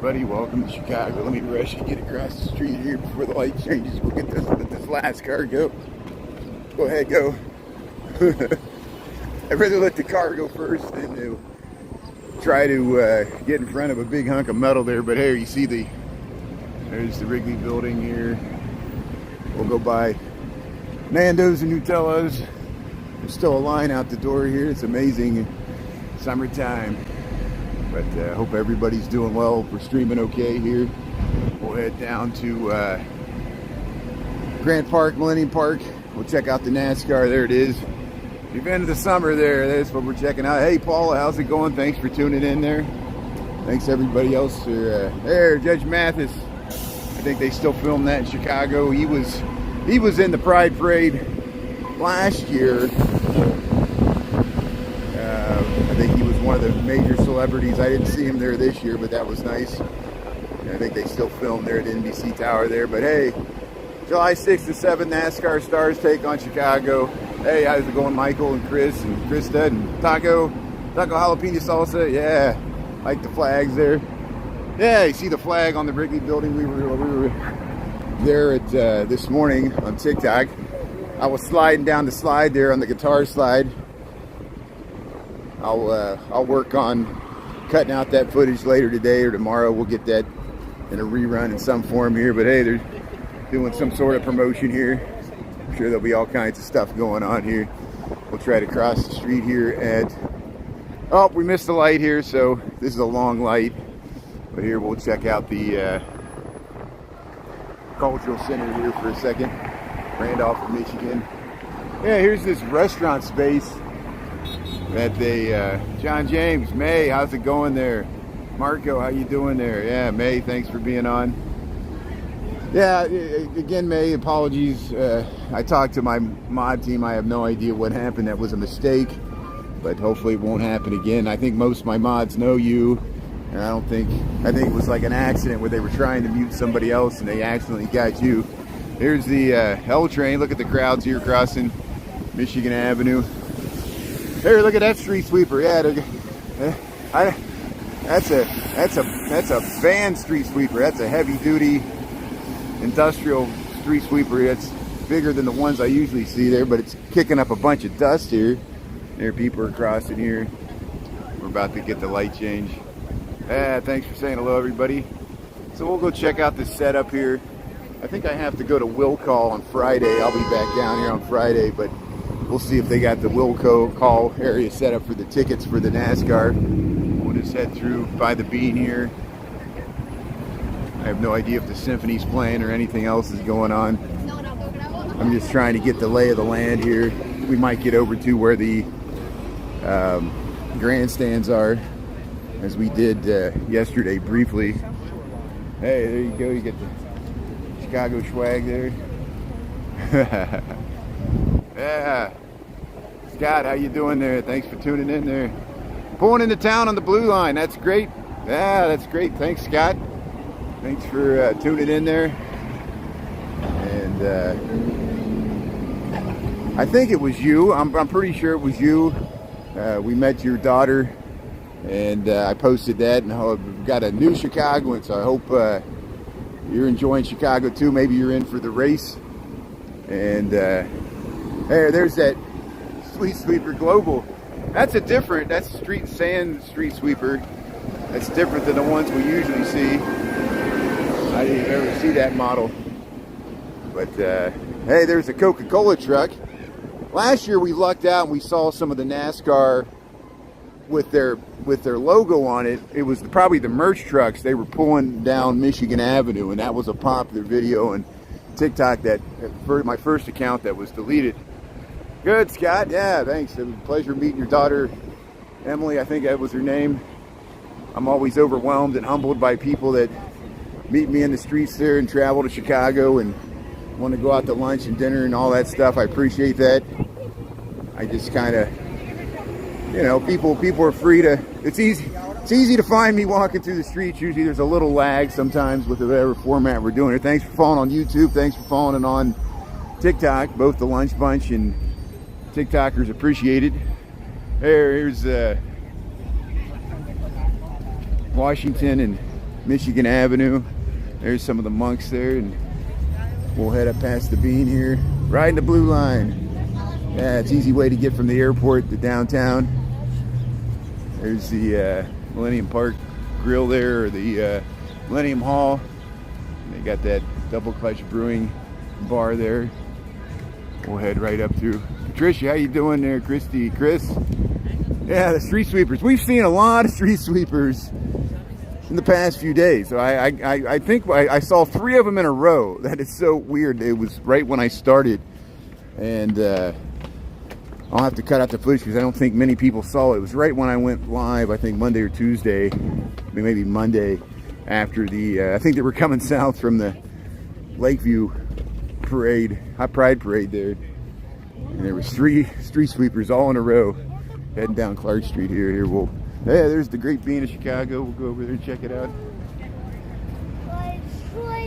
everybody, welcome to Chicago. Let me rush and get across the street here before the light changes. We'll get this last car go. Go ahead, go. I'd rather let the car go first than to try to get in front of a big hunk of metal there. But here you see there's the Wrigley building here. We'll go by Nando's and Nutella's. There's still a line out the door here. It's amazing. Summertime. But I hope everybody's doing well. We're streaming okay here. We'll head down to Grant Park, Millennium Park. We'll check out the NASCAR. There it is. The event of the summer there. That's what we're checking out. Hey, Paula, how's it going? Thanks for tuning in there. Thanks everybody else for there. Judge Mathis. I think they still film that in Chicago. He was in the Pride Parade last year. I think he was one of the major celebrities. I didn't see him there this year, but that was nice. And I think they still film there at the NBC Tower there. But hey, July 6th to 7th, NASCAR Stars take on Chicago. Hey, how's it going, Michael and Chris and Krista and Taco Jalapeno Salsa? Yeah, like the flags there. Yeah, you see the flag on the Wrigley building. We were there at this morning on TikTok. I was sliding down the slide there on the guitar slide. I'll work on cutting out that footage later today or tomorrow. We'll get that in a rerun in some form here. But hey, they're doing some sort of promotion here. I'm sure there'll be all kinds of stuff going on here. We'll try to cross the street here at... Oh, we missed the light here, so this is a long light. But here we'll check out the Cultural Center here for a second. Randolph, Michigan. Yeah, here's this restaurant space that they, John James, May, how's it going there? Marco, how you doing there? Yeah, May, thanks for being on. Yeah, again, May, apologies. I talked to my mod team. I have no idea what happened. That was a mistake, but hopefully it won't happen again. I think most of my mods know you, and I think it was like an accident where they were trying to mute somebody else and they accidentally got you. Here's the L train. Look at the crowds here crossing Michigan Avenue. Here, look at that street sweeper. Yeah, that's a van street sweeper. That's a heavy duty industrial street sweeper. It's bigger than the ones I usually see there, but it's kicking up a bunch of dust here. There, people are crossing here. We're about to get the light change. Yeah, thanks for saying hello, everybody. So we'll go check out this setup here. I think I have to go to Will Call on Friday. I'll be back down here on Friday, but we'll see if they got the Wilco Call area set up for the tickets for the NASCAR. We'll just head through by the Bean here. I have no idea if the symphony's playing or anything else is going on. I'm just trying to get the lay of the land here. We might get over to where the grandstands are, as we did yesterday briefly. Hey, there you go. You get the Chicago swag there. Yeah. Scott, how you doing there? Thanks for tuning in there. Pulling into town on the blue line. That's great. Yeah, that's great. Thanks, Scott. Thanks for tuning in there. And I think it was you. I'm pretty sure it was you. We met your daughter, and I posted that, and I've got a new Chicagoan, so I hope you're enjoying Chicago too. Maybe you're in for the race. And there's that street sweeper global. That's sand street sweeper. That's different than the ones we usually see. I didn't ever see that model. But hey, there's a Coca-Cola truck. Last year we lucked out and we saw some of the NASCAR with their logo on it. It was probably the merch trucks. They were pulling down Michigan Avenue, and that was a popular video on TikTok. That my first account that was deleted. Good, Scott. Yeah, thanks. It was a pleasure meeting your daughter, Emily. I think that was her name. I'm always overwhelmed and humbled by people that meet me in the streets there and travel to Chicago and want to go out to lunch and dinner and all that stuff. I appreciate that. I just kind of, people are free to. It's easy to find me walking through the streets. Usually there's a little lag sometimes with whatever format we're doing it. Thanks for following on YouTube. Thanks for following on TikTok. Both the Lunch Bunch and TikTokers appreciated. Here's Washington and Michigan Avenue. There's some of the monks there, and we'll head up past the Bean here, riding the blue line. Yeah, it's an easy way to get from the airport to downtown. There's the Millennium Park Grill there, or the Millennium Hall. And they got that Double Clutch Brewing bar there. We'll head right up through. Patricia, how you doing there, Christy? Chris? Yeah, the street sweepers. We've seen a lot of street sweepers in the past few days. So I think I saw 3 of them in a row. That is so weird. It was right when I started, and I'll have to cut out the footage because I don't think many people saw it. It was right when I went live, I think Monday or Tuesday, maybe Monday, after the, I think they were coming south from the Lakeview parade, Hot Pride parade there. And there was 3 street sweepers all in a row heading down Clark Street here. Yeah, there's the Great Bean of Chicago. We'll go over there and check it out.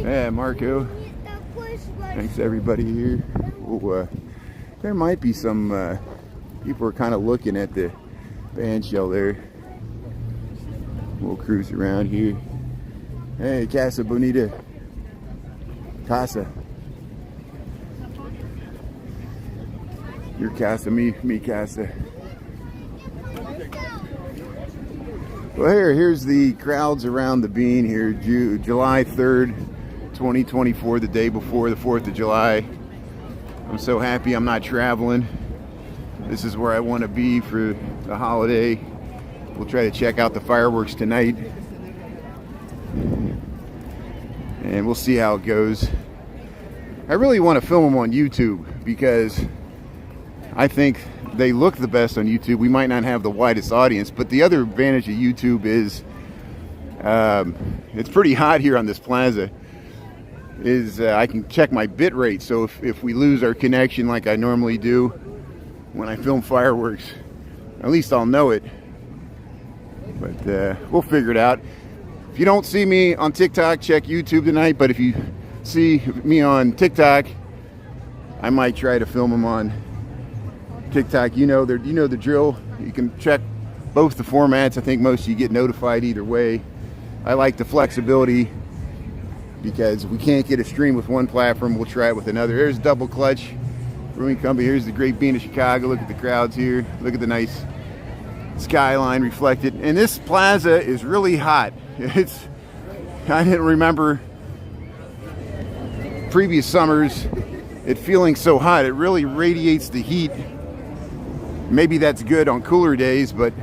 Yeah, Marco. Thanks everybody here. There might be some people are kind of looking at the band shell there. We'll cruise around here. Hey, Casa Bonita. Casa. Your casa, me casa. Well, here's the crowds around the Bean here. July 3rd, 2024, the day before the 4th of July. I'm so happy I'm not traveling. This is where I want to be for the holiday. We'll try to check out the fireworks tonight, and we'll see how it goes. I really want to film them on YouTube because I think they look the best on YouTube. We might not have the widest audience, but the other advantage of YouTube is it's pretty hot here on this plaza. I can check my bit rate, so if we lose our connection like I normally do when I film fireworks, at least I'll know it. But we'll figure it out. If you don't see me on TikTok, check YouTube tonight. But if you see me on TikTok, I might try to film them on TikTok. You know the drill. You can check both the formats. I think most of you get notified either way. I like the flexibility because if we can't get a stream with one platform, we'll try it with another. There's Double Clutch Brewing Company. Here's the Great Bean of Chicago. Look at the crowds here. Look at the nice skyline reflected. And this plaza is really hot. I didn't remember previous summers it feeling so hot. It really radiates the heat. Maybe that's good on cooler days, but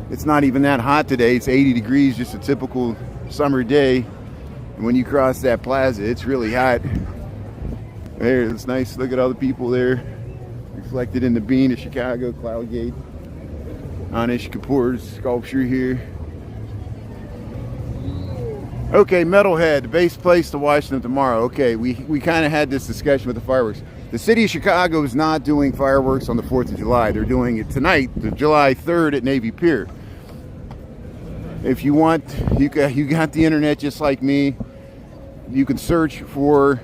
it's not even that hot today. It's 80 degrees, just a typical summer day. And when you cross that plaza, it's really hot. There, it's nice. Look at all the people there, reflected in the Bean of Chicago, Cloud Gate. Anish Kapoor's sculpture here. Okay, Metalhead, the best place to watch them tomorrow. Okay, we kind of had this discussion with the fireworks. The city of Chicago is not doing fireworks on the 4th of July. They're doing it tonight, the July 3rd at Navy Pier. If you want, you got the internet just like me. You can search for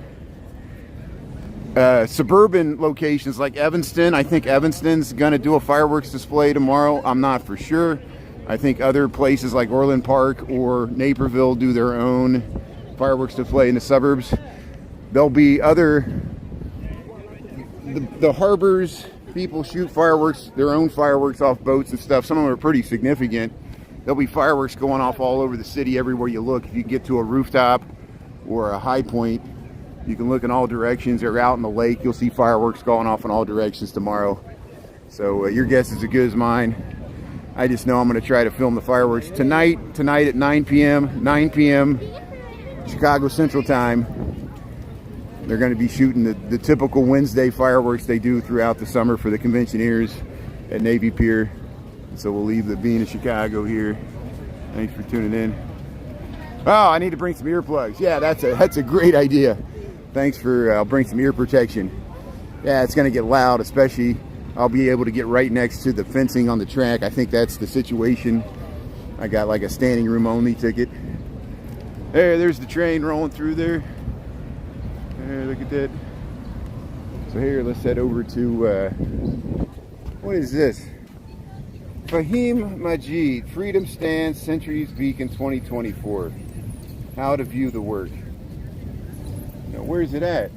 suburban locations like Evanston. I think Evanston's going to do a fireworks display tomorrow. I'm not for sure. I think other places like Orland Park or Naperville do their own fireworks display in the suburbs. There'll be the harbors, people shoot fireworks, their own fireworks off boats and stuff. Some of them are pretty significant. There'll be fireworks going off all over the city everywhere you look. If you get to a rooftop or a high point, you can look in all directions, or out in the lake, you'll see fireworks going off in all directions tomorrow. So your guess is as good as mine. I just know I'm going to try to film the fireworks tonight at 9 p.m. Chicago Central Time. They're going to be shooting the typical Wednesday fireworks they do throughout the summer for the conventioneers at Navy Pier. So we'll leave the Bean of Chicago here. Thanks for tuning in. Oh, I need to bring some earplugs. Yeah, that's a great idea. Thanks for, I'll bring some ear protection. Yeah, it's going to get loud, especially I'll be able to get right next to the fencing on the track. I think that's the situation. I got like a standing room only ticket. There's the train rolling through there. There, look at that. So here, let's head over to, what is this? Fahim Majid, Freedom Stand, Centuries Beacon 2024. how to view the work. Now, where's it at?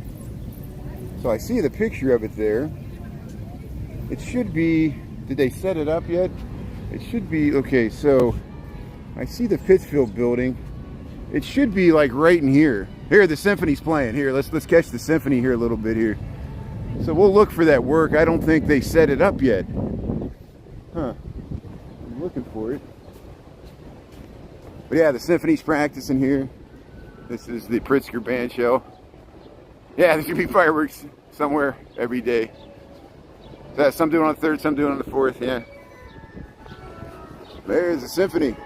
So I see the picture of it there. It should be, did they set it up yet? It should be, okay, so I see the Pittsfield building. It should be like right in here. Here, the symphony's playing. Here, let's catch the symphony here a little bit here. So we'll look for that work. I don't think they set it up yet. Huh. I'm looking for it. But yeah, the symphony's practicing here. This is the Pritzker band show. Yeah, there should be fireworks somewhere every day. So some doing on the 3rd, some doing on the 4th, yeah. There's the symphony.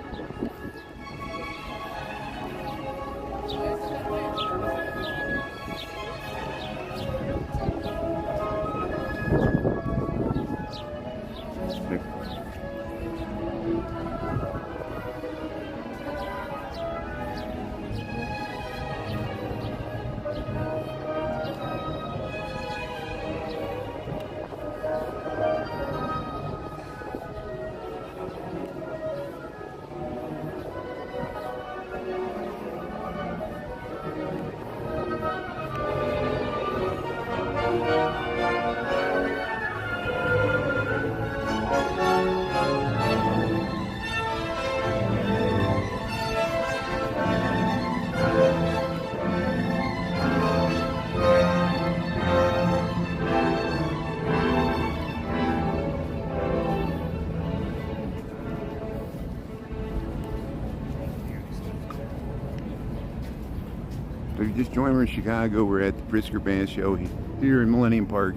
So if you just joined, we're in Chicago. We're at the Pritzker Band Show here in Millenium Park.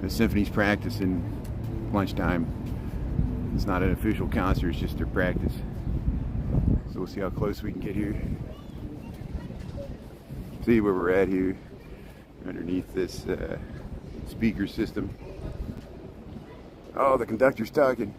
The symphony's practicing lunchtime. It's not an official concert, it's just their practice. So we'll see how close we can get here. See where we're at here underneath this speaker system. Oh, the conductor's talking.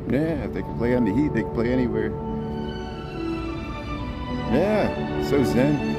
Yeah, if they can play on the heat, they can play anywhere. Yeah. So zen.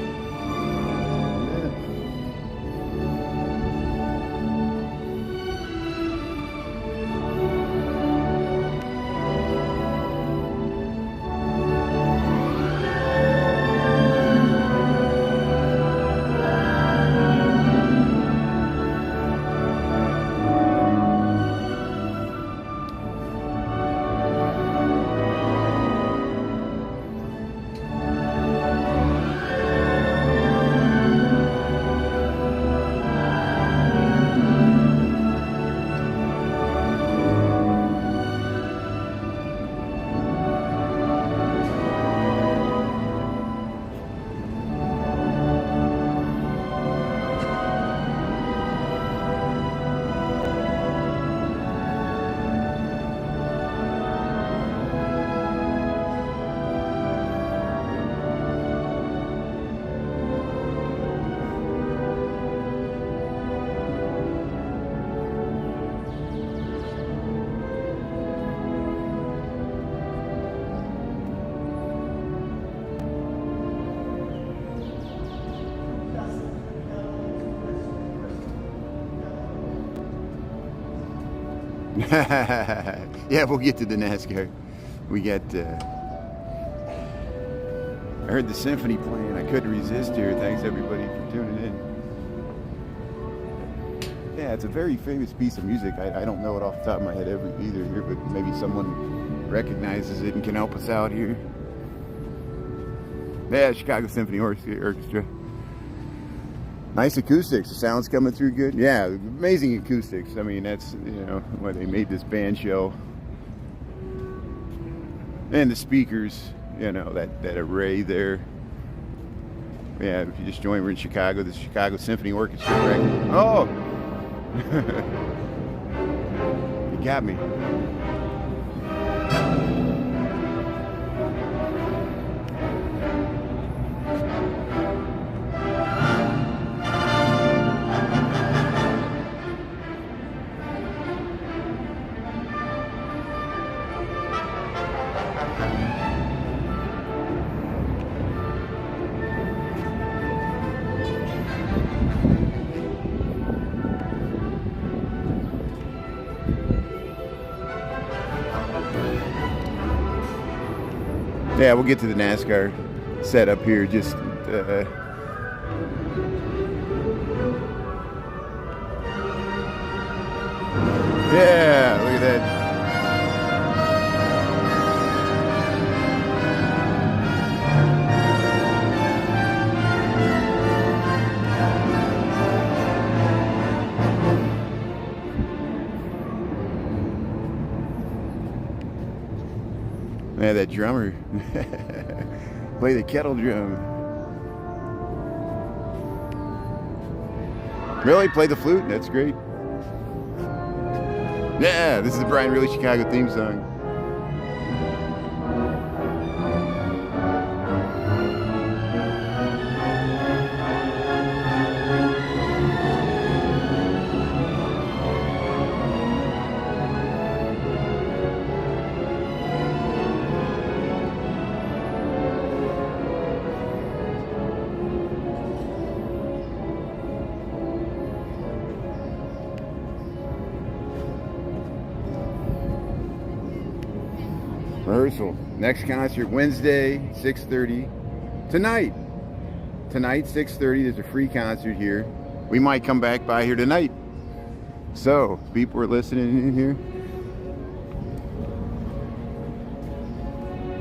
Yeah, we'll get to the NASCAR. We got, I heard the symphony playing. I couldn't resist here. Thanks everybody for tuning in. Yeah, it's a very famous piece of music. I don't know it off the top of my head either here, but maybe someone recognizes it and can help us out here. Yeah, Chicago Symphony Orchestra. Nice acoustics. The sound's coming through good. Yeah, amazing acoustics. I mean, that's, you know, why they made this band show. And the speakers, you know, that array there. Yeah, if you just joined, we're in Chicago. The Chicago Symphony Orchestra, right? Oh! You got me. Yeah, we'll get to the NASCAR setup here. Just yeah, look at that. Yeah, that drummer. Play the kettle drum. Really? Play the flute? That's great. Yeah, this is the Brian Really Chicago theme song. Rehearsal. Next concert Wednesday, 6:30. Tonight, 6:30. There's a free concert here. We might come back by here tonight. So, people are listening in here.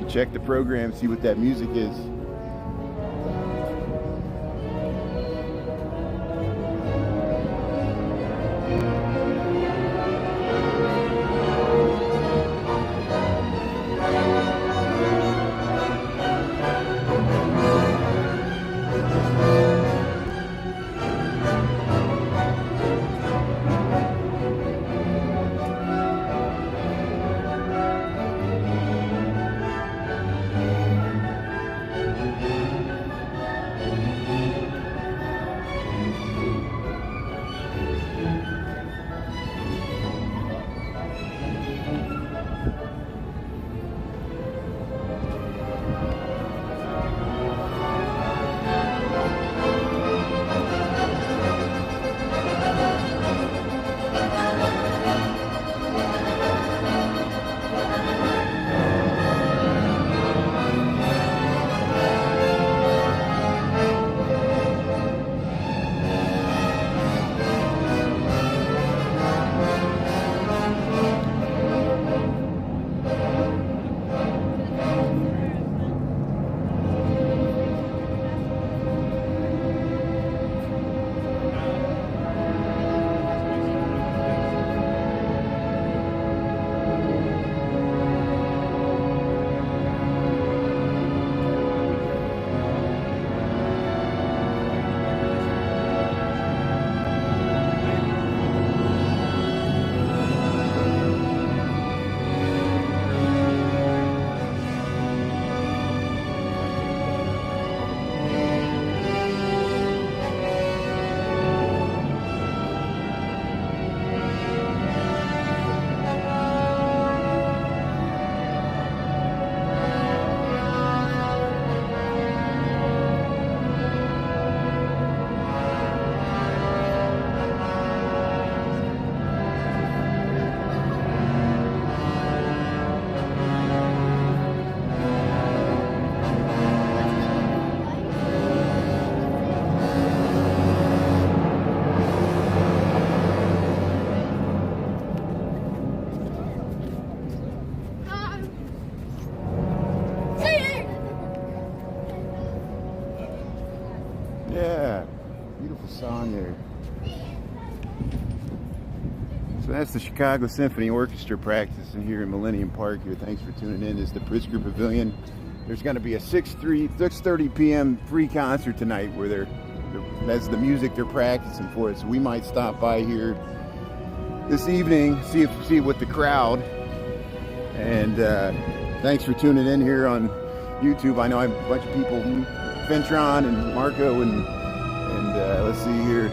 Check the program, see what that music is. Yeah, beautiful song there. So that's the Chicago Symphony Orchestra practicing here in Millennium Park here. Thanks for tuning in. This is the Pritzker Pavilion. There's going to be a 6:30 p.m. free concert tonight where that's the music they're practicing for. So we might stop by here this evening, see what the crowd. And thanks for tuning in here on YouTube. I know I have a bunch of people, Fentron and Marco, and let's see here.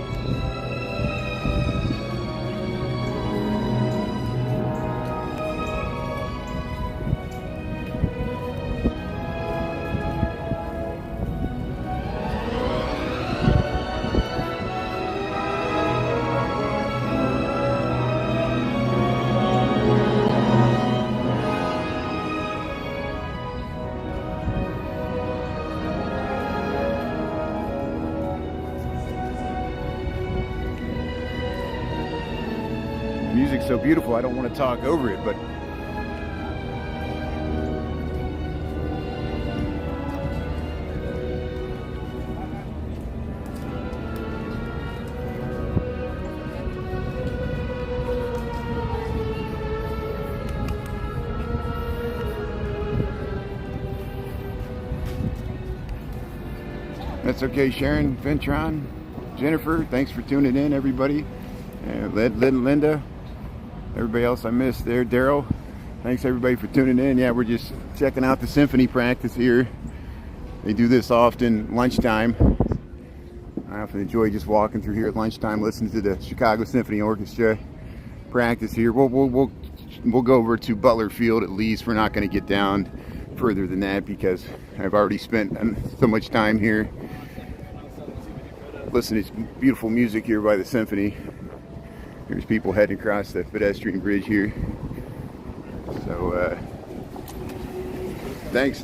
Music's so beautiful, I don't want to talk over it, but that's okay. Sharon, Ventron, Jennifer, thanks for tuning in, everybody. Linda, everybody else I missed there. Daryl, thanks everybody for tuning in. Yeah, we're just checking out the symphony practice here. They do this often lunchtime. I often enjoy just walking through here at lunchtime, listening to the Chicago Symphony Orchestra practice here. We'll go over to Butler Field at least. We're not going to get down further than that because I've already spent so much time here listening to beautiful music here by the symphony. There's people heading across the pedestrian bridge here. So thanks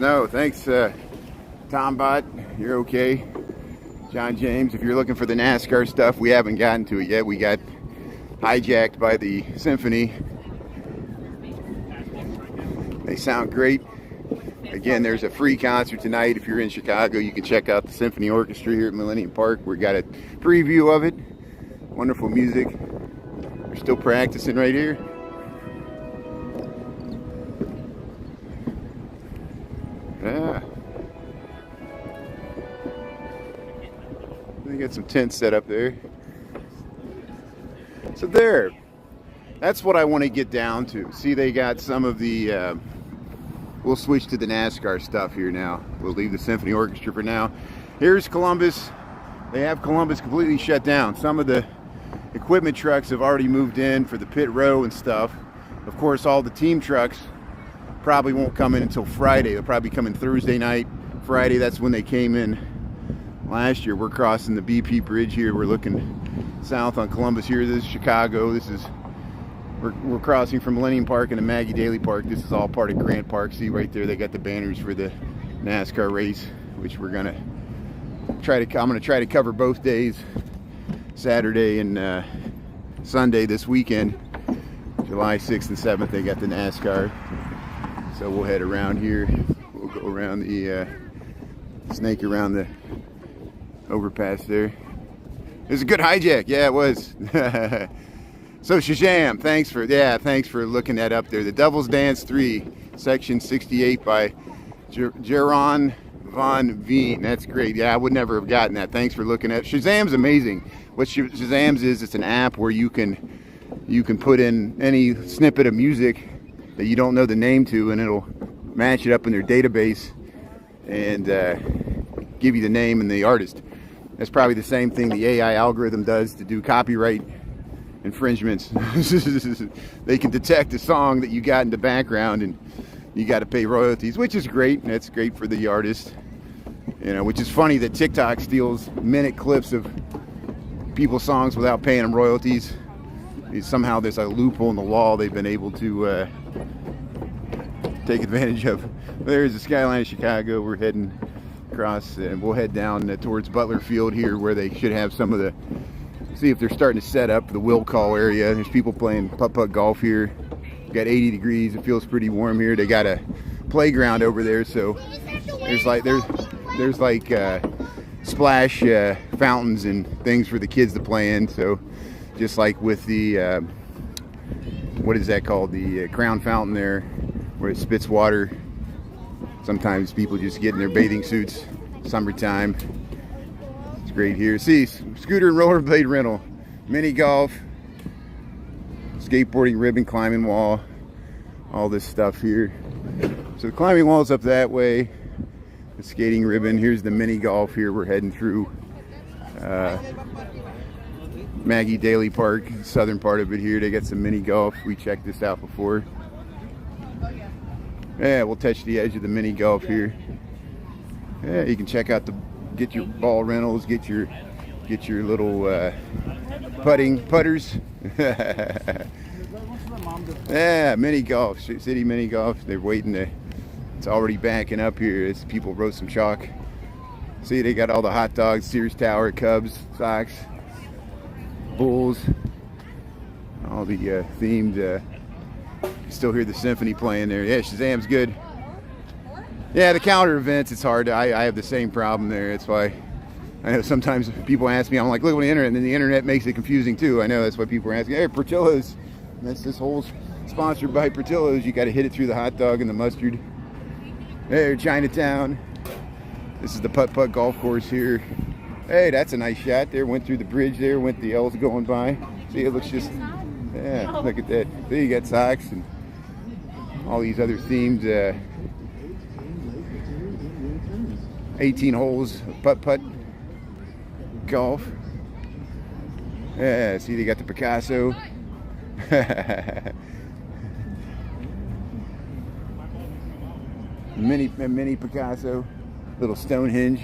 Tom Bott, you're okay. John James, if you're looking for the NASCAR stuff, we haven't gotten to it yet. We got hijacked by the symphony. They sound great. Again, there's a free concert tonight. If you're in Chicago, you can check out the Symphony Orchestra here at Millennium Park. We got a preview of it. Wonderful music. We're still practicing right here. Yeah. They got some tents set up there. So there. That's what I want to get down to. See, they got some of the we'll switch to the NASCAR stuff here now. We'll leave the Symphony Orchestra for now. Here's Columbus. They have Columbus completely shut down. Some of the equipment trucks have already moved in for the pit row and stuff. Of course, all the team trucks probably won't come in until Friday. They'll probably come in Thursday night. Friday, that's when they came in last year. We're crossing the BP Bridge here. We're looking south on Columbus here. This is Chicago. We're crossing from Millennium Park into Maggie Daly Park. This is all part of Grant Park. See right there, they got the banners for the NASCAR race, which we're gonna I'm gonna try to cover both days, Saturday and Sunday this weekend. July 6th and 7th, they got the NASCAR. So we'll head around here. We'll go around the snake around the overpass there. It was a good hijack. Yeah, it was. So Shazam, thanks for looking that up there. The Devil's Dance 3, section 68 by Jaron Von Veen. That's great. Yeah, I would never have gotten that. Thanks for looking at it. Shazam's amazing. What Shazam's is, it's an app where you can put in any snippet of music that you don't know the name to, and it'll match it up in their database and give you the name and the artist. That's probably the same thing the AI algorithm does to do copyright infringements. They can detect a song that you got in the background and you got to pay royalties, which is great. That's great for the artist, you know, which is funny that TikTok steals minute clips of people's songs without paying them royalties. Somehow there's a loophole in the law they've been able to take advantage of. There's the skyline of Chicago. We're heading across and we'll head down towards Butler Field here, where they should have some of the, see if they're starting to set up the will call area. There's people playing putt-putt golf here. Got 80 degrees. It feels pretty warm here. They got a playground over there, so there's like splash fountains and things for the kids to play in. So just like with the what is that called, the crown fountain there, where it spits water. Sometimes people just get in their bathing suits, summertime. It's great here. See, scooter and rollerblade rental, mini golf, skateboarding ribbon, climbing wall, all this stuff here. So the climbing wall is up that way, the skating ribbon. Here's the mini golf here. We're heading through Maggie Daly Park, southern part of it here. They got some mini golf. We checked this out before. Yeah, we'll touch the edge of the mini golf here. Yeah, you can check out get your ball rentals, get your little putters. Yeah, mini golf, city mini golf. They're waiting to. It's already backing up here as people roast some chalk. See, they got all the hot dogs, Sears Tower, Cubs, Sox, Bulls, all the themed. You still hear the symphony playing there. Yeah, Shazam's good. Yeah, the calendar events, it's hard. I have the same problem there. That's why I know sometimes people ask me, I'm like, look on the internet, and then the internet makes it confusing too. I know that's why people are asking, hey, Portillo's. And that's this whole sponsored by Portillo's. You got to hit it through the hot dog and the mustard. There, Chinatown. This is the putt-putt golf course here. Hey, that's a nice shot there. Went through the bridge there, went the L's going by. See, it looks just, yeah, look at that. There you got Sox and all these other themed 18 holes putt-putt golf. Yeah, see, they got the Picasso. mini Picasso, little Stonehenge.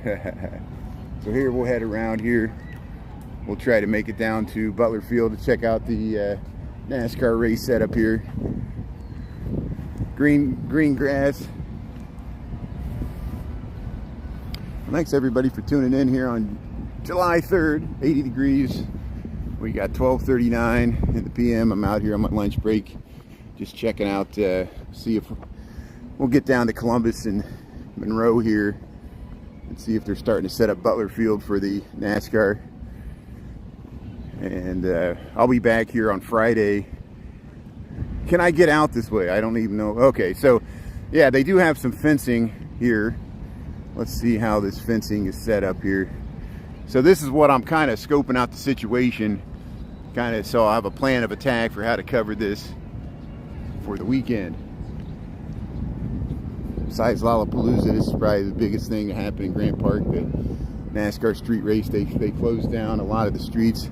So here we'll head around here. We'll try to make it down to Butler Field to check out the NASCAR race setup here. Green grass. Well, thanks everybody for tuning in here on July 3rd, 80 degrees. We got 12:39 in the PM. I'm out here on my lunch break, just checking out, see if we'll get down to Columbus and Monroe here and see if they're starting to set up Butler Field for the NASCAR. And I'll be back here on Friday. Can I get out this way? I don't even know. Okay, so yeah, they do have some fencing here. Let's see how this fencing is set up here. So this is what I'm kind of scoping out the situation, so I have a plan of attack for how to cover this for the weekend. Besides Lollapalooza, this is probably the biggest thing that happened in Grant Park, the NASCAR street race. They closed down a lot of the streets.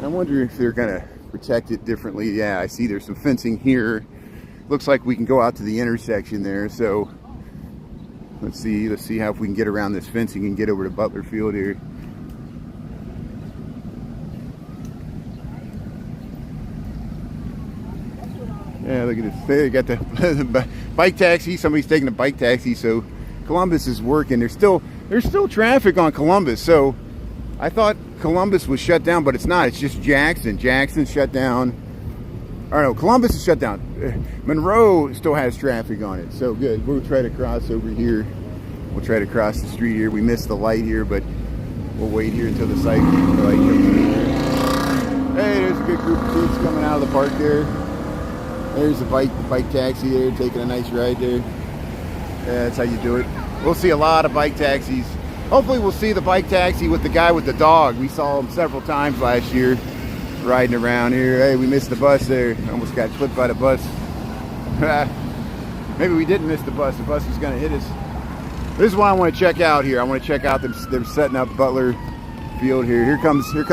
I wonder if they're gonna protect it differently. Yeah, I see there's some fencing here. Looks like we can go out to the intersection there, so let's see how if we can get around this fencing and get over to Butler Field here. Yeah, look at this. They got the bike taxi. Somebody's taking a bike taxi, so Columbus is working. There's still traffic on Columbus. So I thought Columbus was shut down, but it's not. It's just Jackson. Jackson's shut down. Or no, Columbus is shut down. Monroe still has traffic on it. So good. We'll try to cross over here. We'll try to cross the street here. We missed the light here, but we'll wait here until the light comes in here. Hey, there's a good group of kids coming out of the park there. There's the bike taxi there, taking a nice ride there. Yeah, that's how you do it. We'll see a lot of bike taxis. Hopefully we'll see the bike taxi with the guy with the dog. We saw him several times last year riding around here. Hey, we missed the bus there. Almost got clipped by the bus. Maybe we didn't miss the bus. The bus was going to hit us. This is what I want to check out here. I want to check out them setting up Butler Field here. Here comes a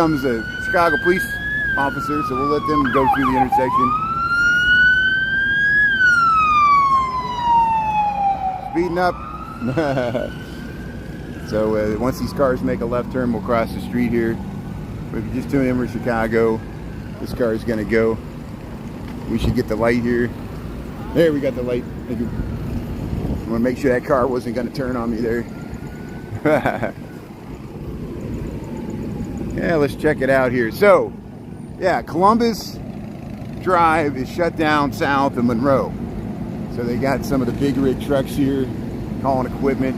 Chicago police officer, so we'll let them go through the intersection. Speeding up. So once these cars make a left turn, we'll cross the street here. But if you just tune in for Chicago, this car is going to go. We should get the light here. There, we got the light. I want to make sure that car wasn't going to turn on me there. Yeah, let's check it out here. So, yeah, Columbus Drive is shut down south of Monroe. So they got some of the big rig trucks here hauling equipment.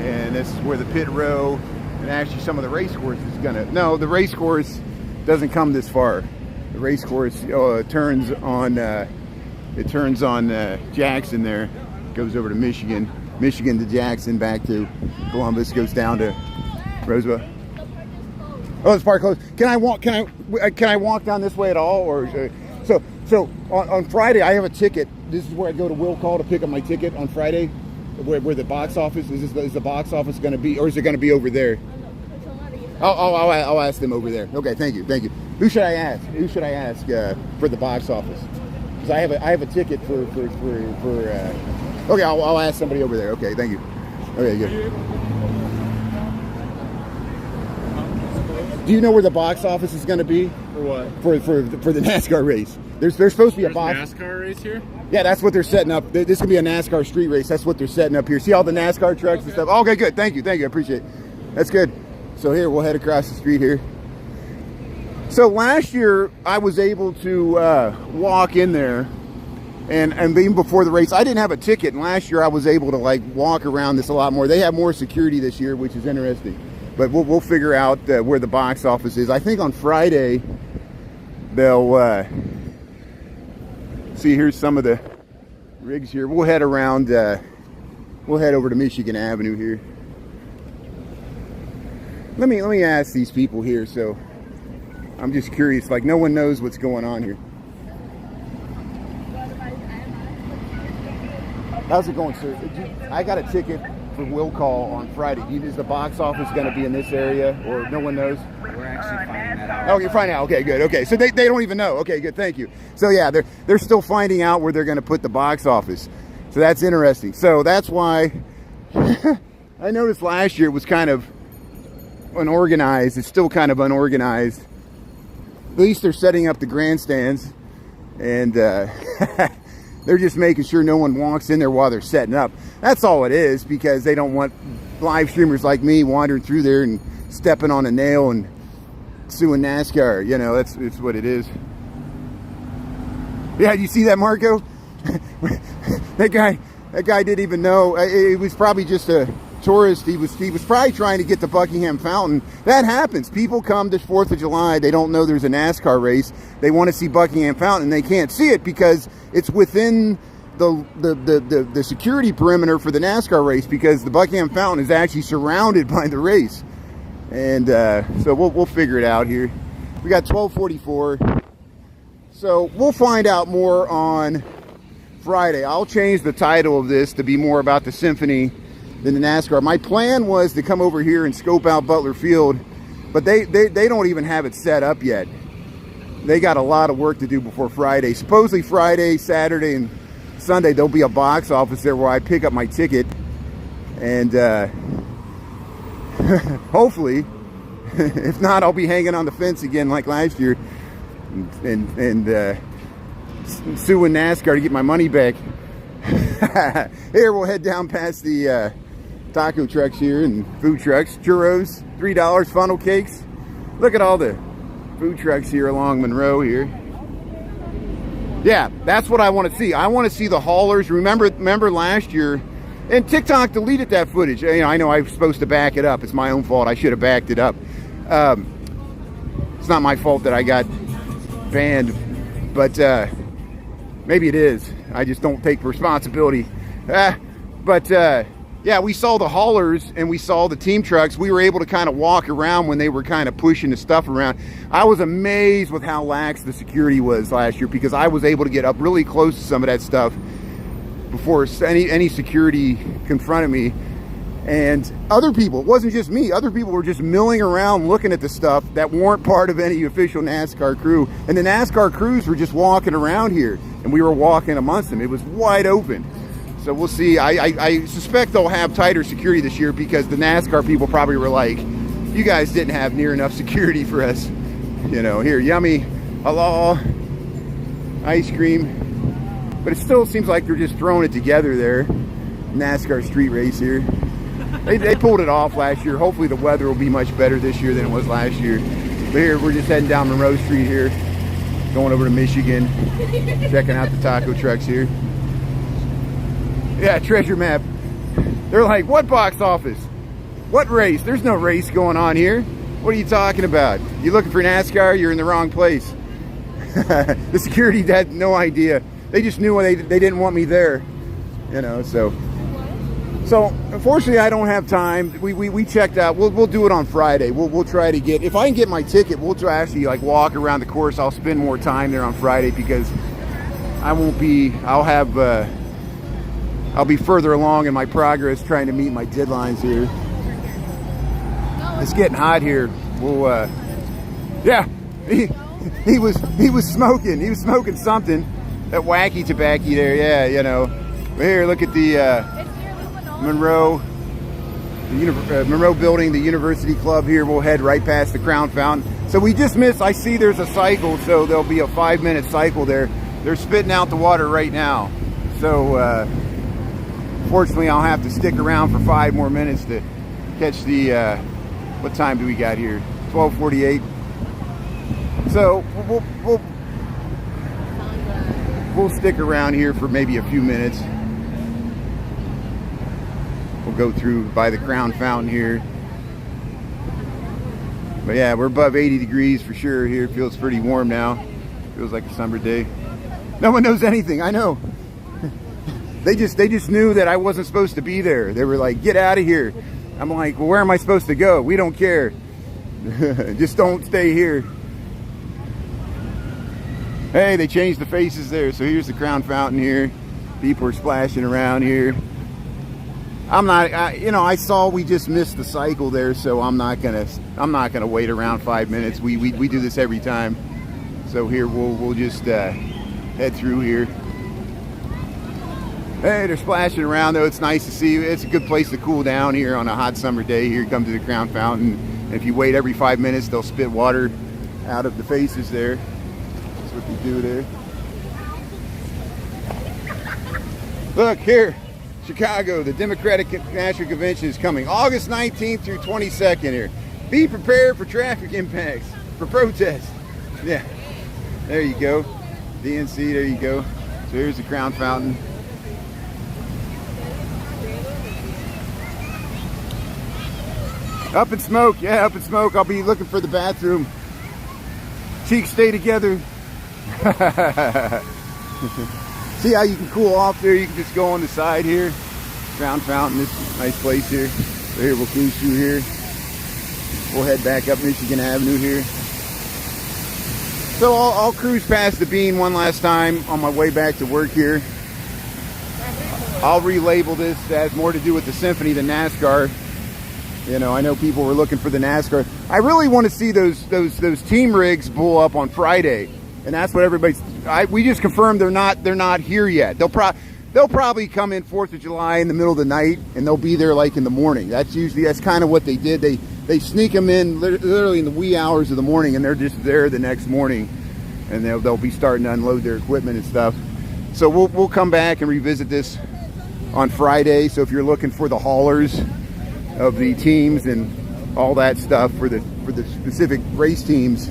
And this is where the pit row and actually some of the race course is gonna. No, the race course doesn't come this far. The race course turns on. It turns on Jackson there, goes over to Michigan, Michigan to Jackson, back to Columbus, goes down to Roseville. Oh, this park closed. Can I walk? Can I walk down this way at all? Or so on Friday I have a ticket. This is where I go to Will Call to pick up my ticket on Friday. Where the box office is? Is the box office going to be, or is it going to be over there? I'll ask them over there. Okay, thank you. Who should I ask? For the box office? Because I have a ticket for. Okay, I'll ask somebody over there. Okay, thank you. Okay, good. Do you know where the box office is going to be? For what? For the NASCAR race. There's supposed to be a box. NASCAR race here? Yeah, that's what they're setting up. This could be a NASCAR street race. That's what they're setting up here. See all the NASCAR trucks and stuff? Okay, good. Thank you. I appreciate it. That's good. So here, we'll head across the street here. So last year, I was able to walk in there, and even before the race, I didn't have a ticket. And last year, I was able to like walk around this a lot more. They have more security this year, which is interesting. But we'll figure out where the box office is. I think on Friday, they'll see. Here's some of the rigs here. We'll head around. We'll head over to Michigan Avenue here. Let me ask these people here. So I'm just curious. Like no one knows what's going on here. How's it going, sir? I got a ticket for Will Call on Friday. Is the box office going to be in this area, or no one knows? We're actually finding that out. Oh, you're finding out. Okay, good. Okay, so they don't even know. Okay, good. Thank you. So yeah, they're still finding out where they're going to put the box office. So that's interesting. So that's why I noticed last year it was kind of unorganized. It's still kind of unorganized. At least they're setting up the grandstands, and they're just making sure no one walks in there while they're setting up. That's all it is, because they don't want live streamers like me wandering through there and stepping on a nail and suing NASCAR. You know, it's what it is. Yeah, you see that, Marco? that guy didn't even know. It was probably just a tourist. He was probably trying to get to Buckingham Fountain. That happens. People come this 4th of July. They don't know there's a NASCAR race. They want to see Buckingham Fountain. They can't see it because it's within the security perimeter for the NASCAR race, because the Buckingham Fountain is actually surrounded by the race. And so we'll figure it out here. We got 12:44. So we'll find out more on Friday. I'll change the title of this to be more about the Symphony than the NASCAR. My plan was to come over here and scope out Butler Field, but they don't even have it set up yet. They got a lot of work to do before Friday. Supposedly Friday, Saturday, and Sunday there'll be a box office there where I pick up my ticket, and hopefully, if not, I'll be hanging on the fence again like last year, and suing NASCAR to get my money back. Here, we'll head down past the taco trucks here and food trucks. Churros, $3. Funnel cakes. Look at all the food trucks here along Monroe here. Yeah, that's what I want to see. I want to see the haulers. Remember last year, and TikTok deleted that footage. You know, I know I was supposed to back it up. It's my own fault. I should have backed it up. It's not my fault that I got banned, but maybe it is. I just don't take responsibility. Yeah, we saw the haulers and we saw the team trucks. We were able to kind of walk around when they were kind of pushing the stuff around. I was amazed with how lax the security was last year, because I was able to get up really close to some of that stuff before any security confronted me. And other people, it wasn't just me, other people were just milling around looking at the stuff that weren't part of any official NASCAR crew. And the NASCAR crews were just walking around here, and we were walking amongst them. It was wide open. So we'll see. I suspect they'll have tighter security this year, because the NASCAR people probably were like, you guys didn't have near enough security for us. You know, here, yummy, halal, ice cream. But it still seems like they're just throwing it together there. NASCAR street race here. They pulled it off last year. Hopefully the weather will be much better this year than it was last year. But here, we're just heading down Monroe Street here, going over to Michigan, checking out the taco trucks here. Yeah, treasure map. They're like, what box office? What race? There's no race going on here. What are you talking about? You looking for NASCAR? You're in the wrong place. The security had no idea. They just knew they didn't want me there. You know, so unfortunately I don't have time. We checked out. We'll do it on Friday. We'll try to get, if I can get my ticket, we'll actually like walk around the course. I'll spend more time there on Friday because I'll be further along in my progress trying to meet my deadlines here. It's getting hot here. We'll yeah, he was smoking. He was smoking something. That wacky tobacco there, yeah, you know. But here, look at the Monroe building, the University Club here. We'll head right past the Crown Fountain. So we just missed, I see there's a cycle, so there'll be a 5-minute cycle there. They're spitting out the water right now. So, fortunately, I'll have to stick around for 5 more minutes to catch the, what time do we got here? 12:48. So, we'll stick around here for maybe a few minutes. We'll go through by the Crown Fountain here. But yeah, we're above 80 degrees for sure here. It feels pretty warm now. Feels like a summer day. No one knows anything, I know. They just knew that I wasn't supposed to be there. They were like, get out of here. I'm like, well, where am I supposed to go? We don't care. Just don't stay here. Hey, they changed the faces there. So here's the Crown Fountain here. People are splashing around here. I'm not, you know, I saw we just missed the cycle there, so I'm not gonna wait around 5 minutes. We do this every time. So here we'll just head through here. Hey, they're splashing around though. It's nice to see. It's a good place to cool down here on a hot summer day. Here, come to the Crown Fountain. And if you wait every 5 minutes, they'll spit water out of the faces there. That's what they do there. Look here, Chicago, the Democratic National Convention is coming August 19th through 22nd here. Be prepared for traffic impacts, for protests. Yeah, there you go. DNC, there you go. So here's the Crown Fountain. Up in smoke, yeah, up in smoke. I'll be looking for the bathroom. Cheeks stay together. See how you can cool off there? You can just go on the side here. Crown Fountain, this is a nice place here. So here, we'll cruise through here. We'll head back up Michigan Avenue here. So I'll cruise past the Bean one last time on my way back to work here. I'll relabel this. It has more to do with the Symphony than NASCAR. You know, I know people were looking for the NASCAR. I really want to see those team rigs blow up on Friday, and that's what everybody's. We just confirmed they're not here yet. They'll probably come in 4th of July in the middle of the night, and they'll be there like in the morning. That's kind of what they did. They sneak them in literally in the wee hours of the morning, and they're just there the next morning, and they'll be starting to unload their equipment and stuff. So we'll come back and revisit this on Friday. So if you're looking for the haulers of the teams and all that stuff for the specific race teams,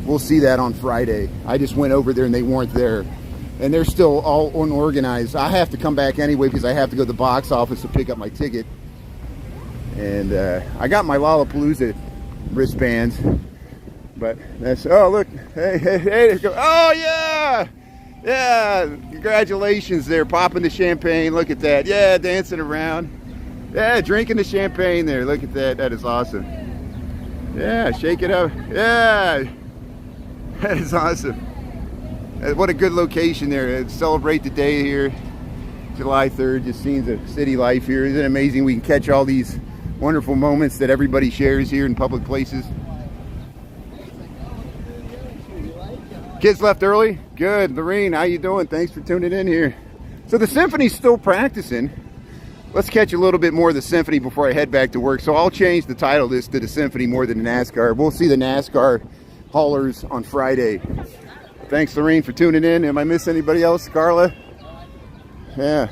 we'll see that on Friday. I just went over there and they weren't there, and they're still all unorganized. I have to come back anyway because I have to go to the box office to pick up my ticket, and I got my Lollapalooza wristbands, but that's, oh look, hey, there you go. Oh yeah, congratulations there, popping the champagne. Look at that. Yeah, dancing around. Yeah, drinking the champagne there. Look at that. That is awesome. Yeah, shake it up. Yeah, that is awesome. What a good location there. Celebrate the day here, July 3rd. Just seeing the city life here. Isn't it amazing we can catch all these wonderful moments that everybody shares here in public places? Kids left early? Good. Lorene, how you doing? Thanks for tuning in here. So the Symphony's still practicing. Let's catch a little bit more of the Symphony before I head back to work. So I'll change the title of this to the Symphony more than the NASCAR. We'll see the NASCAR haulers on Friday. Thanks, Lorene, for tuning in. Am I missing anybody else? Carla? Yeah.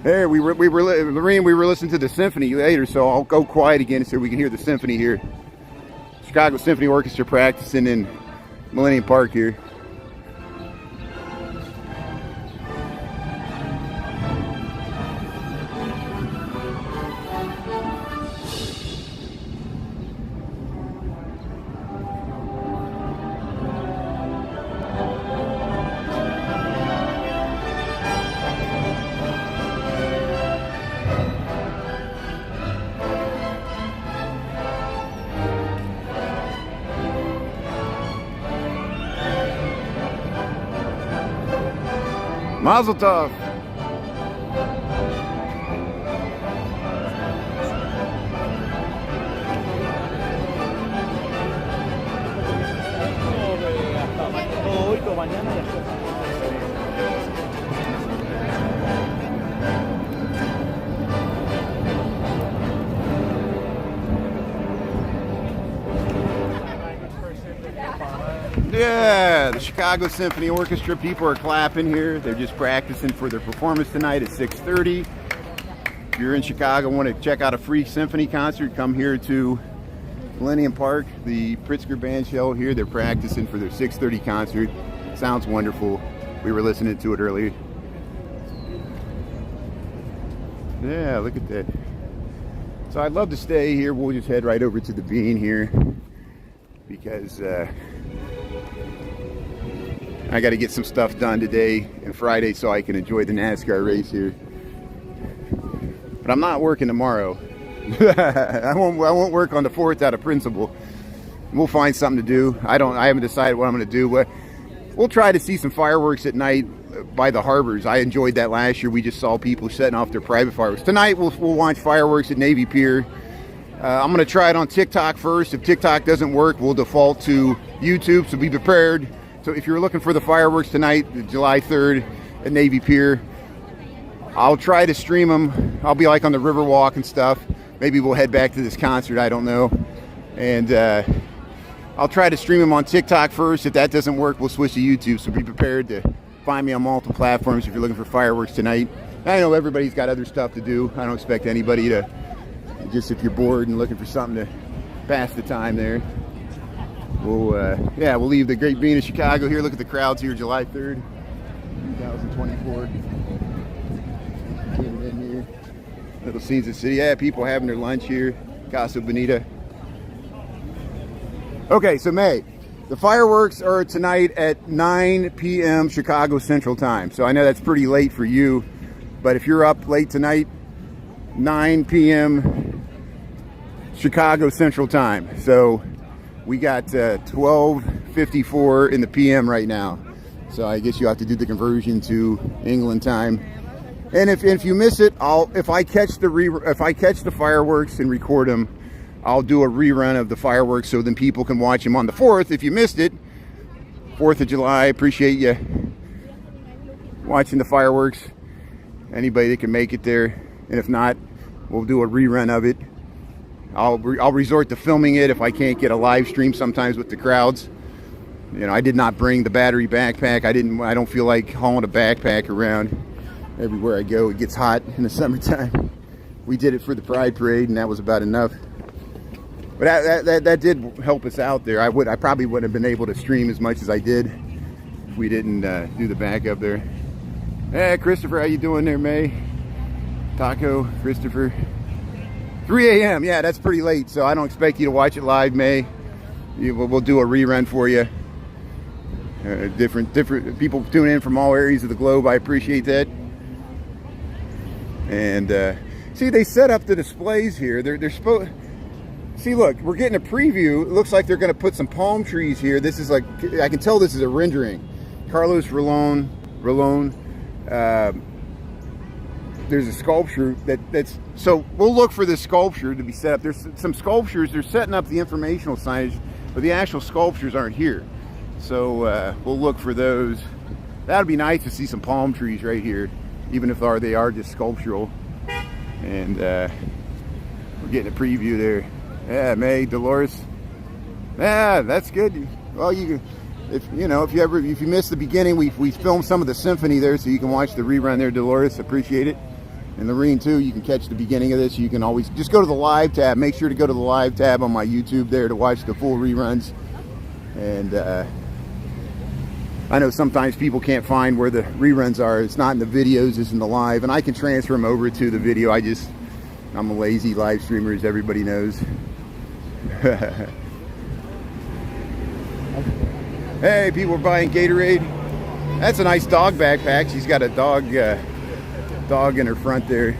Hey, Lorene, we were listening to the Symphony later, so I'll go quiet again so we can hear the Symphony here. Chicago Symphony Orchestra practicing in Millennium Park here. Mazel tov. Yeah, the Chicago Symphony Orchestra, people are clapping here. They're just practicing for their performance tonight at 6:30. If you're in Chicago and want to check out a free symphony concert, come here to Millenium Park. The Pritzker Band Shell here, they're practicing for their 6:30 concert. Sounds wonderful. We were listening to it earlier. Yeah, look at that. So I'd love to stay here. We'll just head right over to the Bean here because I got to get some stuff done today and Friday so I can enjoy the NASCAR race here. But I'm not working tomorrow. I won't work on the 4th out of principle. We'll find something to do. I haven't decided what I'm going to do, but we'll try to see some fireworks at night by the harbors. I enjoyed that last year. We just saw people setting off their private fireworks. Tonight we'll watch fireworks at Navy Pier. I'm going to try it on TikTok first. If TikTok doesn't work, we'll default to YouTube, so be prepared. So if you're looking for the fireworks tonight, July 3rd at Navy Pier, I'll try to stream them. I'll be like on the Riverwalk and stuff. Maybe we'll head back to this concert, I don't know. And I'll try to stream them on TikTok first. If that doesn't work, we'll switch to YouTube. So be prepared to find me on multiple platforms if you're looking for fireworks tonight. I know everybody's got other stuff to do. I don't expect anybody to, just if you're bored and looking for something to pass the time there. We'll leave the Great Bean of Chicago here. Look at the crowds here, July 3rd, 2024. Getting in here. Little scenes of the city. Yeah, people having their lunch here. Casa Bonita. Okay, so May, the fireworks are tonight at 9 p.m. Chicago Central Time. So I know that's pretty late for you, but if you're up late tonight, 9 p.m. Chicago Central Time. So we got 12:54 in the PM right now, so I guess you have to do the conversion to England time. And if you miss it, if I catch the fireworks and record them, I'll do a rerun of the fireworks so then people can watch them on the 4th. If you missed it, 4th of July, appreciate you watching the fireworks. Anybody that can make it there, and if not, we'll do a rerun of it. I'll resort to filming it if I can't get a live stream sometimes with the crowds. You know, I did not bring the battery backpack. I don't feel like hauling a backpack around everywhere I go. It gets hot in the summertime. We did it for the Pride Parade and that was about enough. But that did help us out there. I probably wouldn't have been able to stream as much as I did if we didn't do the backup there. Hey, Christopher, how you doing there, May? Taco, Christopher. 3 a.m. Yeah, that's pretty late, so I don't expect you to watch it live, May. We'll do a rerun for you. Different people tune in from all areas of the globe. I appreciate that. And see, they set up the displays here. They're supposed. See, look, we're getting a preview. It looks like they're going to put some palm trees here. This is like, I can tell this is a rendering. Carlos Rolón. There's a sculpture that's, so we'll look for this sculpture to be set up. There's some sculptures, they're setting up the informational signage, but the actual sculptures aren't here. So we'll look for those. That'd be nice to see some palm trees right here, even if they are just sculptural. And we're getting a preview there. Yeah, May, Dolores. Yeah, that's good. Well, if you miss the beginning, we filmed some of the symphony there, so you can watch the rerun there, Dolores. Appreciate it. And Lorene too, you can catch the beginning of this. You can always just go to the live tab. Make sure to go to the live tab on my YouTube there to watch the full reruns. And I know sometimes people can't find where the reruns are. It's not in the videos, it's in the live, and I can transfer them over to the video. I'm a lazy live streamer, as everybody knows. Hey, people are buying Gatorade. That's a nice dog backpack. She's got a dog in her front there.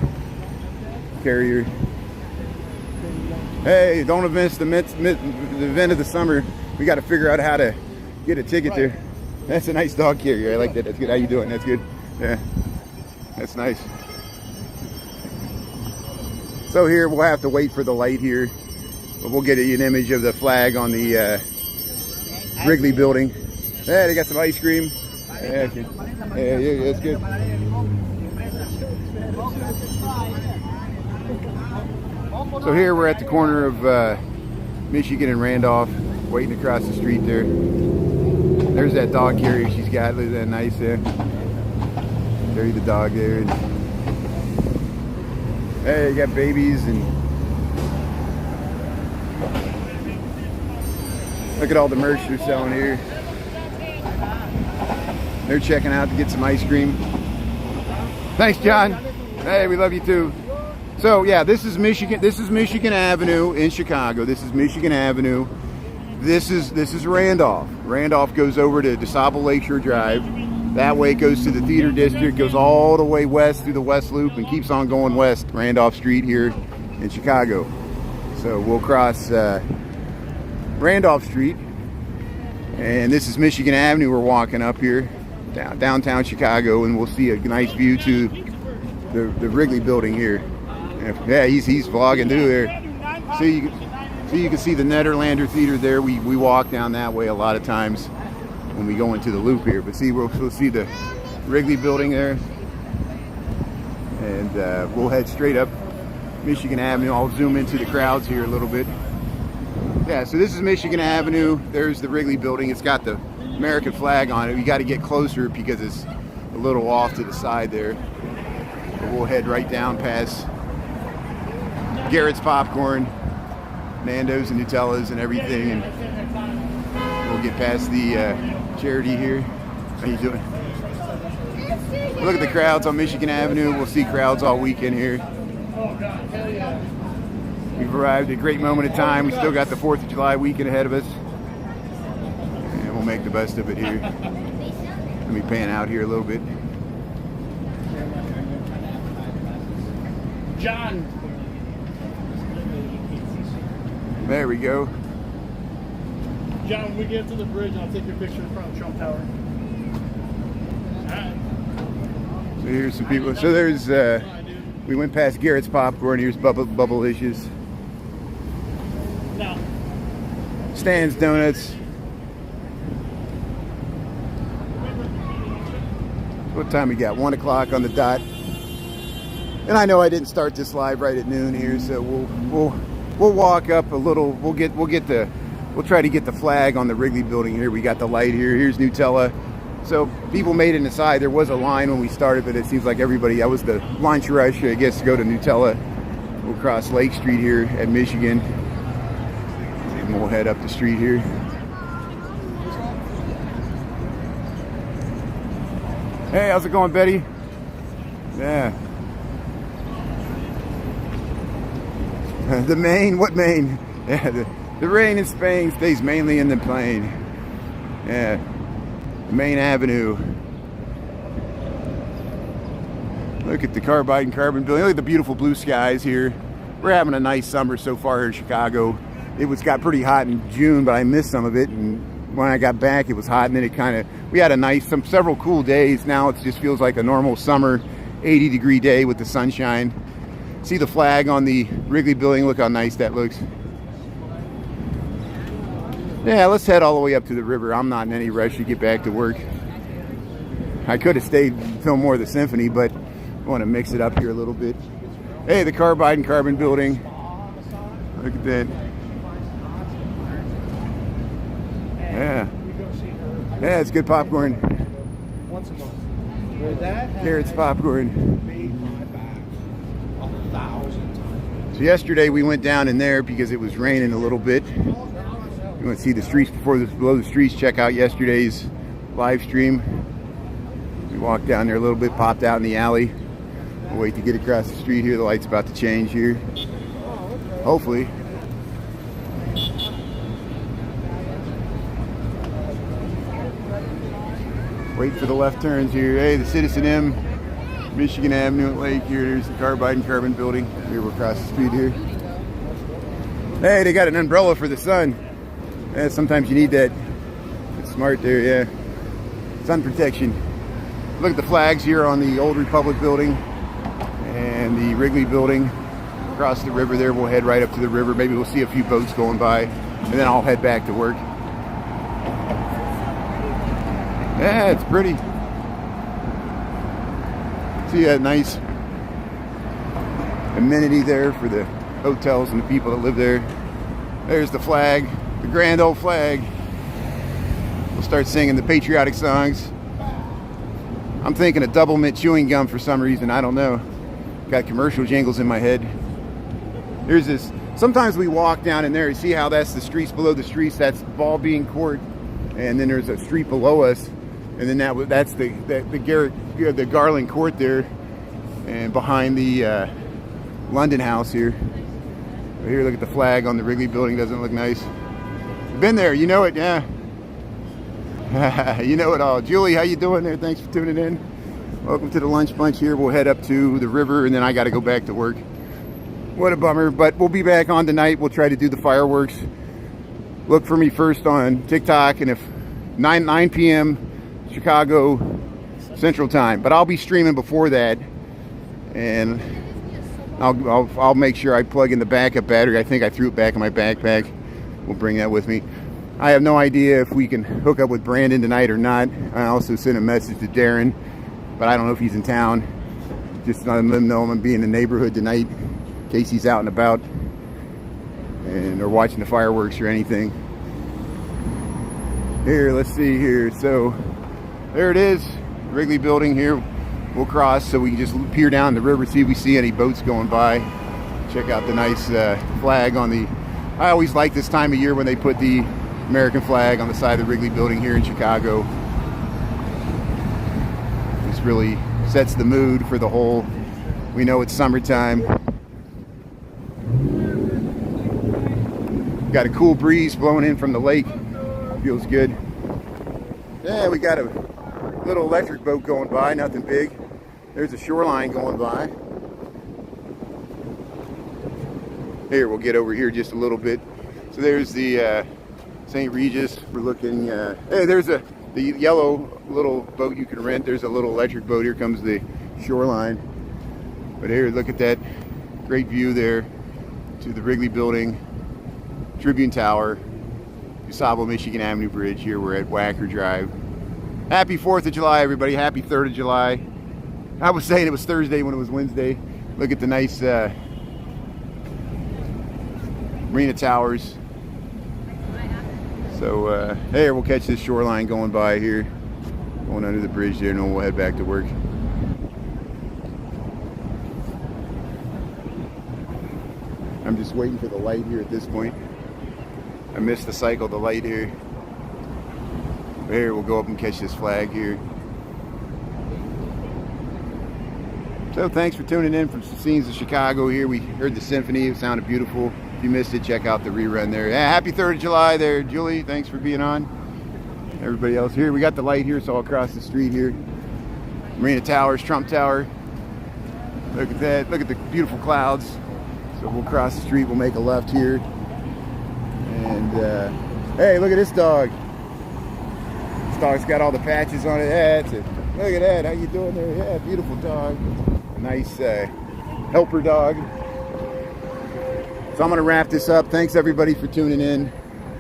Carrier. Hey, don't miss the event of the summer. We got to figure out how to get a ticket there. That's a nice dog carrier. I like that. That's good. How you doing? That's good. Yeah, that's nice. So here we'll have to wait for the light here, but we'll get an image of the flag on the Wrigley building. Hey, they got some ice cream. Yeah, that's good. So here we're at the corner of Michigan and Randolph, waiting across the street there. There's that dog carrier she's got. Look at that, nice there. Carry the dog there. Hey, you got babies and look at all the merch they're selling here. They're checking out to get some ice cream. Thanks, John. Hey, we love you too. So yeah, this is Michigan. This is Michigan Avenue in Chicago. This is Michigan Avenue. This is Randolph. Randolph goes over to DeSable Lakeshore Drive. That way it goes to the Theater District, goes all the way west through the West Loop and keeps on going west, Randolph Street here in Chicago. So we'll cross Randolph Street, and this is Michigan Avenue we're walking up here, downtown Chicago, and we'll see a nice view to the Wrigley building here. Yeah, he's vlogging too there. So you can see the Nederlander Theater there. We walk down that way a lot of times when we go into the loop here. But see, we'll see the Wrigley building there. And we'll head straight up Michigan Avenue. I'll zoom into the crowds here a little bit. Yeah, so this is Michigan Avenue. There's the Wrigley building. It's got the American flag on it. You got to get closer because it's a little off to the side there. But we'll head right down past Garrett's Popcorn, Nando's and Nutellas and everything, and we'll get past the charity here. How you doing? Look at the crowds on Michigan Avenue. We'll see crowds all weekend here. We've arrived at a great moment of time. We still got the 4th of July weekend ahead of us, and we'll make the best of it here. Let me pan out here a little bit. John. There we go. John, when we get to the bridge, I'll take your picture in front of Trump Tower. So here's some people. So there's, we went past Garrett's Popcorn. Here's Bubblicious. No. Stan's Donuts. What time we got? 1 o'clock on the dot. And I know I didn't start this live right at noon here, so we'll walk up a little. We'll try to get the flag on the Wrigley building here. We got the light here. Here's Nutella. So people made it inside. There was a line when we started, but it seems like everybody, that was the lunch rush, I guess, to go to Nutella. We'll cross Lake Street here at Michigan, and we'll head up the street here. Hey, how's it going, Betty? Yeah. The Maine? What Maine? Yeah, the rain in Spain stays mainly in the plain. Yeah. Main Avenue. Look at the Carbide and Carbon building. Look at the beautiful blue skies here. We're having a nice summer so far here in Chicago. It got pretty hot in June, but I missed some of it. And when I got back, it was hot, and then we had several cool days. Now it just feels like a normal summer 80-degree day with the sunshine. See the flag on the Wrigley building. Look how nice that looks. Yeah, let's head all the way up to the river. I'm not in any rush to get back to work. I could have stayed and filmed more of the symphony, but I want to mix it up here a little bit. Hey, the Carbide and Carbon building. Look at that. Yeah. Yeah, it's good popcorn. Once a month. Where's that? Garrett's Popcorn. So yesterday we went down in there because it was raining a little bit. You want to see the streets below the streets, check out yesterday's live stream. We walked down there a little bit, popped out in the alley. We'll wait to get across the street here. The light's about to change here. Hopefully. Wait for the left turns here. Hey, the Citizen M, Michigan Avenue at Lake here. There's the Carbide and Carbon building. Here we're across the street here. Hey, they got an umbrella for the sun. Yeah, sometimes you need that. It's smart there, yeah. Sun protection. Look at the flags here on the Old Republic building and the Wrigley building. Across the river there, we'll head right up to the river. Maybe we'll see a few boats going by, and then I'll head back to work. Yeah, it's pretty. See a nice amenity there for the hotels and the people that live there. There's the flag, the grand old flag. We'll start singing the patriotic songs. I'm thinking of Double Mint chewing gum for some reason. I don't know. Got commercial jingles in my head. There's this. Sometimes we walk down in there. You see how that's the streets below the streets. That's Ball Bean Court, and then there's a street below us, and then that's the Garland Court there, and behind the London House here. Here, look at the flag on the Wrigley building. Doesn't it look nice? Been there, you know it, yeah. You know it all. Julie, how you doing there? Thanks for tuning in. Welcome to the Lunch Bunch here. We'll head up to the river, and then I got to go back to work. What a bummer, but we'll be back on tonight. We'll try to do the fireworks. Look for me first on TikTok, and if 9 p.m. Chicago Central Time. But I'll be streaming before that, and I'll make sure I plug in the backup battery. I think I threw it back in my backpack. We'll bring that with me. I have no idea if we can hook up with Brandon tonight or not. I also sent a message to Darren, but I don't know if he's in town. Just let him know I'm going to be in the neighborhood tonight in case he's out and about or watching the fireworks or anything. Here, let's see here. So there it is, Wrigley building here. We'll cross so we can just peer down the river, see if we see any boats going by. Check out the nice flag on the... I always like this time of year when they put the American flag on the side of the Wrigley building here in Chicago. This really sets the mood for the whole... We know it's summertime. Got a cool breeze blowing in from the lake. Feels good. Yeah, we got a little electric boat going by, nothing big. There's a shoreline going by. Here, we'll get over here just a little bit. So there's the St. Regis. We're looking, hey, there's the yellow little boat you can rent. There's a little electric boat. Here comes the shoreline. But here, look at that great view there to the Wrigley building, Tribune Tower, DuSable Michigan Avenue Bridge. Here we're at Wacker Drive. Happy 4th of July, everybody. Happy 3rd of July. I was saying it was Thursday when it was Wednesday. Look at the nice Marina Towers. So, hey, we'll catch this shoreline going by here. Going under the bridge there, and then we'll head back to work. I'm just waiting for the light here at this point. I missed the cycle, the light here. But here, we'll go up and catch this flag here. So thanks for tuning in from Scenes of Chicago here. We heard the symphony. It sounded beautiful. If you missed it, check out the rerun there. Yeah, happy 3rd of July there, Julie. Thanks for being on. Everybody else here. We got the light here, so all across the street here. Marina Towers, Trump Tower. Look at that. Look at the beautiful clouds. So we'll cross the street. We'll make a left here. And, hey, look at this dog. This dog's got all the patches on it. Yeah, that's it. Look at that. How you doing there? Yeah, beautiful dog. Nice helper dog. So I'm going to wrap this up. Thanks, everybody, for tuning in.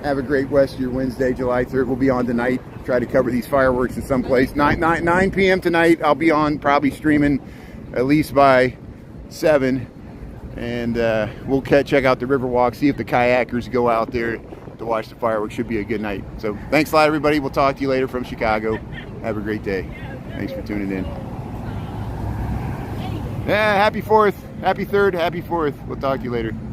Have a great rest of your Wednesday, July 3rd. We'll be on tonight. Try to cover these fireworks in some place. 9 p.m. tonight. I'll be on, probably streaming at least by 7. And we'll check out the Riverwalk, see if the kayakers go out there to watch the fireworks. Should be a good night. So thanks a lot, everybody. We'll talk to you later from Chicago. Have a great day. Thanks for tuning in. Yeah, happy 4th, happy 3rd, happy 4th. We'll talk to you later.